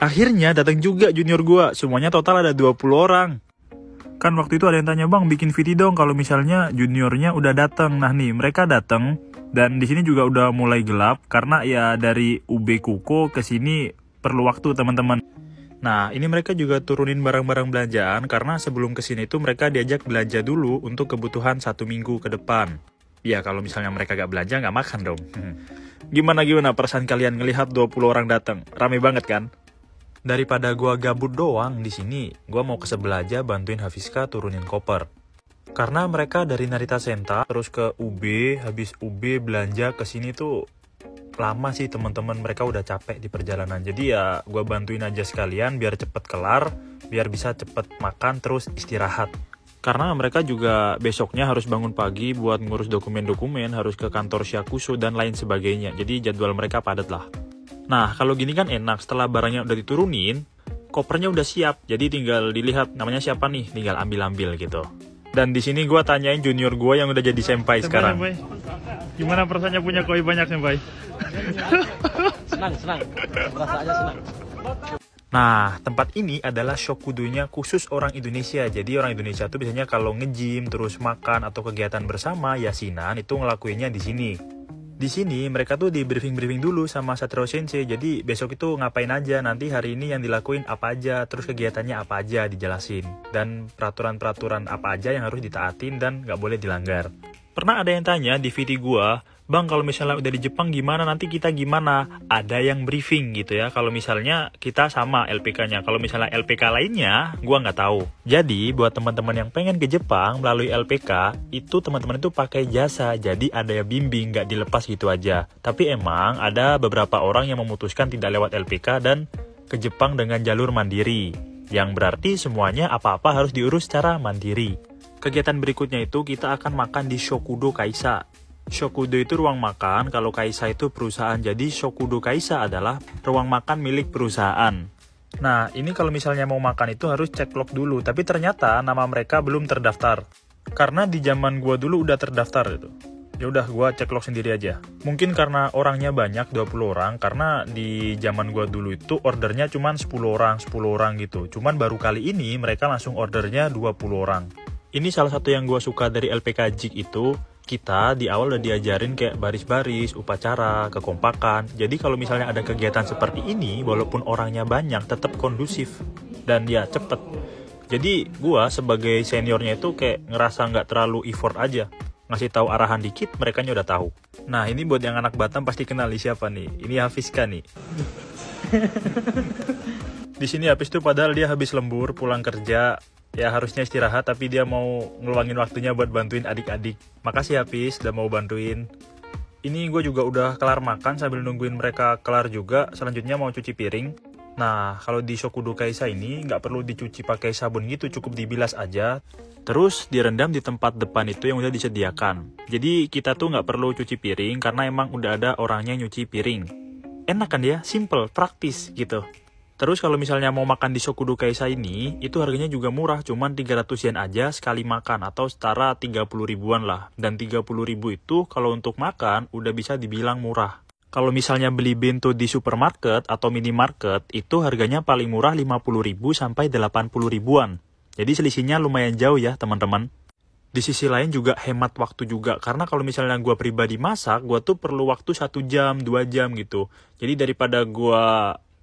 Akhirnya datang juga junior gua, semuanya total ada 20 orang. Kan waktu itu ada yang tanya, "Bang, bikin VT dong kalau misalnya juniornya udah datang." Nah nih, mereka datang dan di sini juga udah mulai gelap karena ya dari UB Kuko ke sini perlu waktu, teman-teman. Nah, ini mereka juga turunin barang-barang belanjaan karena sebelum ke sini itu mereka diajak belanja dulu untuk kebutuhan 1 minggu ke depan. Ya, kalau misalnya mereka gak belanja, gak makan dong. Gimana perasaan kalian ngelihat 20 orang datang? Rame banget kan? Daripada gua gabut doang di sini, gua mau ke sebelah aja bantuin Hafiska turunin koper. Karena mereka dari Narita Senta terus ke UB, habis UB belanja ke sini tuh lama sih teman-teman, mereka udah capek di perjalanan. Jadi ya gua bantuin aja sekalian biar cepet kelar, biar bisa cepet makan terus istirahat. Karena mereka juga besoknya harus bangun pagi buat ngurus dokumen-dokumen, harus ke kantor Syakuso dan lain sebagainya. Jadi jadwal mereka padat lah. Nah, kalau gini kan enak, setelah barangnya udah diturunin, kopernya udah siap, jadi tinggal dilihat namanya siapa nih, tinggal ambil-ambil gitu. Dan di sini gue tanyain junior gue yang udah jadi senpai sekarang. Senpai. Gimana perasaannya punya koi banyak, senpai? Senang, merasa aja senang. Nah, tempat ini adalah Shokudo-nya khusus orang Indonesia. Jadi orang Indonesia tuh biasanya kalau nge-gym, terus makan atau kegiatan bersama, yasinan itu ngelakuinnya di sini. Di sini mereka tuh di briefing dulu sama Satoru Sensei. Jadi besok itu ngapain aja, nanti hari ini yang dilakuin apa aja, terus kegiatannya apa aja dijelasin. Dan peraturan-peraturan apa aja yang harus ditaatin dan nggak boleh dilanggar. Pernah ada yang tanya di VT gua, "Bang, kalau misalnya udah di Jepang gimana, nanti kita gimana?" Ada yang briefing gitu ya, kalau misalnya kita sama LPK-nya. Kalau misalnya LPK lainnya, gua nggak tahu. Jadi, buat teman-teman yang pengen ke Jepang melalui LPK, itu teman-teman itu pakai jasa. Jadi, ada yang bimbing, nggak dilepas gitu aja. Tapi emang ada beberapa orang yang memutuskan tidak lewat LPK dan ke Jepang dengan jalur mandiri. Yang berarti semuanya apa-apa harus diurus secara mandiri. Kegiatan berikutnya itu kita akan makan di Shokudo Kaisa. Shokudo itu ruang makan, kalau Kaisa itu perusahaan. Jadi Shokudo Kaisa adalah ruang makan milik perusahaan. Nah, ini kalau misalnya mau makan itu harus cek log dulu, tapi ternyata nama mereka belum terdaftar. Karena di zaman gua dulu udah terdaftar itu. Ya udah, gua cek log sendiri aja. Mungkin karena orangnya banyak, 20 orang, karena di zaman gua dulu itu ordernya cuman 10 orang gitu. Cuman baru kali ini mereka langsung ordernya 20 orang. Ini salah satu yang gue suka dari LPK JIK itu, kita di awal udah diajarin kayak baris-baris, upacara, kekompakan. Jadi kalau misalnya ada kegiatan seperti ini, walaupun orangnya banyak, tetap kondusif. Dan ya cepet. Jadi gue sebagai seniornya itu kayak ngerasa nggak terlalu effort aja. Ngasih tahu arahan dikit, mereka udah tahu. Nah, ini buat yang anak Batam pasti kenal siapa nih. Ini Hafiska nih. Di sini Hafiz tuh padahal dia habis lembur, pulang kerja. Ya harusnya istirahat, tapi dia mau ngeluangin waktunya buat bantuin adik-adik. Makasih Hafiz udah mau bantuin. Ini gue juga udah kelar makan sambil nungguin mereka kelar juga. Selanjutnya mau cuci piring. Nah, kalau di Shokudo Kaisa ini nggak perlu dicuci pakai sabun gitu, cukup dibilas aja. Terus direndam di tempat depan itu yang udah disediakan. Jadi kita tuh nggak perlu cuci piring karena emang udah ada orangnya nyuci piring. Enak kan ya, simple, praktis gitu. Terus kalau misalnya mau makan di Shokudo Kaisa ini, itu harganya juga murah, cuman 300 yen aja sekali makan, atau setara 30 ribuan lah. Dan 30 ribu itu kalau untuk makan udah bisa dibilang murah. Kalau misalnya beli bento di supermarket atau minimarket, itu harganya paling murah 50 ribu sampai 80 ribuan. Jadi selisihnya lumayan jauh ya teman-teman. Di sisi lain juga hemat waktu juga, karena kalau misalnya gue pribadi masak, gue tuh perlu waktu 1 jam, 2 jam gitu. Jadi daripada gue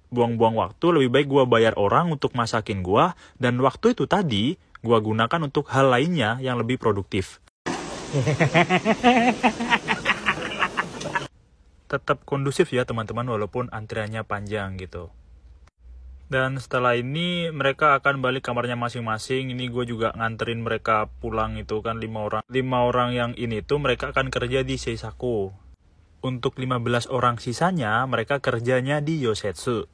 buang-buang waktu, lebih baik gue bayar orang untuk masakin gue, dan waktu itu tadi gue gunakan untuk hal lainnya yang lebih produktif. Tetap kondusif ya teman-teman, walaupun antriannya panjang gitu. Dan setelah ini mereka akan balik kamarnya masing-masing. Ini gue juga nganterin mereka pulang itu kan 5 orang. 5 orang yang ini tuh mereka akan kerja di Seisaku. Untuk 15 orang sisanya mereka kerjanya di Yosetsu.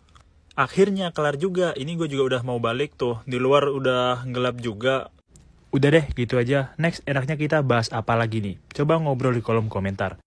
Akhirnya kelar juga. Ini gue juga udah mau balik tuh. Di luar udah gelap juga. Udah deh, gitu aja. Next, enaknya kita bahas apa lagi nih? Coba ngobrol di kolom komentar.